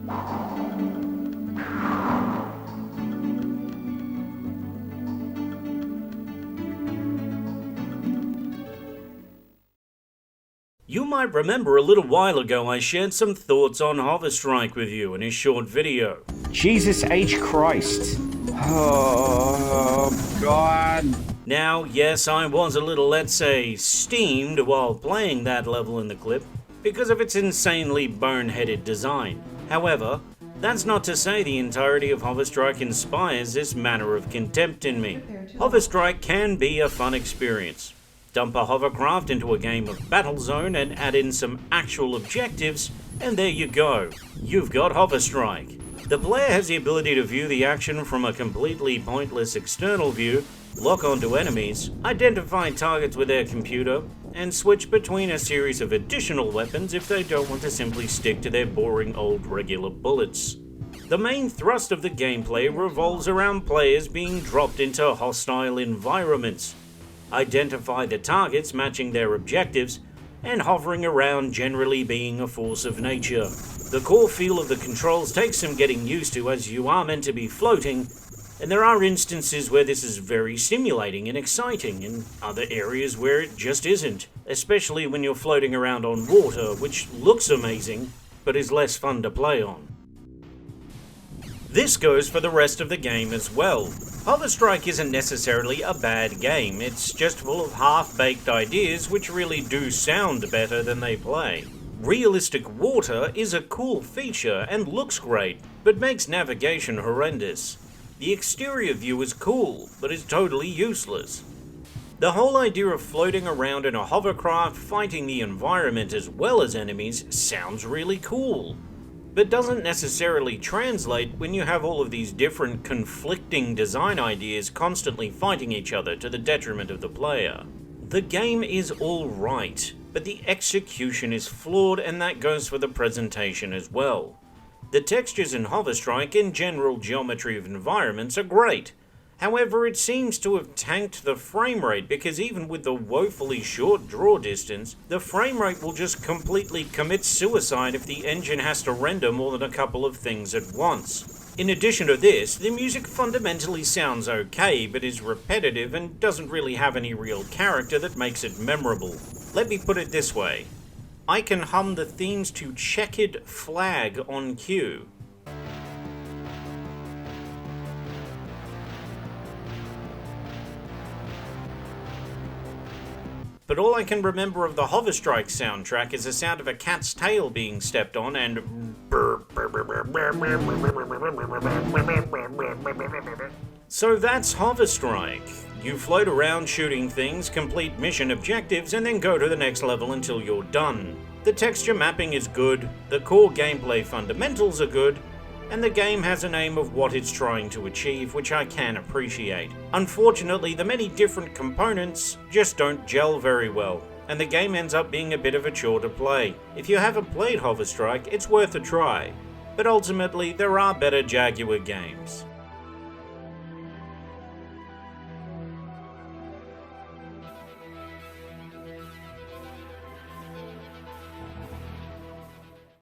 You might remember a little while ago I shared some thoughts on Hoverstrike with you in a short video. Jesus H. Christ. Oh, God. Now, yes, I was a little, let's say, steamed while playing that level in the clip because of its insanely boneheaded design. However, that's not to say the entirety of Hoverstrike inspires this manner of contempt in me. Hoverstrike can be a fun experience. Dump a hovercraft into a game of Battlezone and add in some actual objectives, and there you go. You've got Hoverstrike. The player has the ability to view the action from a completely pointless external view, lock onto enemies, identify targets with their computer, and switch between a series of additional weapons if they don't want to simply stick to their boring old regular bullets. The main thrust of the gameplay revolves around players being dropped into hostile environments, identify the targets matching their objectives, and hovering around generally being a force of nature. The core feel of the controls takes some getting used to as you are meant to be floating, and there are instances where this is very stimulating and exciting, and other areas where it just isn't, especially when you're floating around on water, which looks amazing, but is less fun to play on. This goes for the rest of the game as well. Hoverstrike isn't necessarily a bad game, it's just full of half-baked ideas which really do sound better than they play. Realistic water is a cool feature and looks great, but makes navigation horrendous. The exterior view is cool, but is totally useless. The whole idea of floating around in a hovercraft fighting the environment as well as enemies sounds really cool, but doesn't necessarily translate when you have all of these different conflicting design ideas constantly fighting each other to the detriment of the player. The game is alright, but the execution is flawed, and that goes for the presentation as well. The textures in Hoverstrike and general geometry of environments are great. However, it seems to have tanked the frame rate because even with the woefully short draw distance, the frame rate will just completely commit suicide if the engine has to render more than a couple of things at once. In addition to this, the music fundamentally sounds okay, but is repetitive and doesn't really have any real character that makes it memorable. Let me put it this way. I can hum the themes to Checkered Flag on cue. But all I can remember of the Hoverstrike soundtrack is the sound of a cat's tail being stepped on and So that's Hoverstrike. You float around shooting things, complete mission objectives, and then go to the next level until you're done. The texture mapping is good, the core gameplay fundamentals are good, and the game has an aim of what it's trying to achieve, which I can appreciate. Unfortunately, the many different components just don't gel very well, and the game ends up being a bit of a chore to play. If you haven't played Hoverstrike, it's worth a try, but ultimately there are better Jaguar games.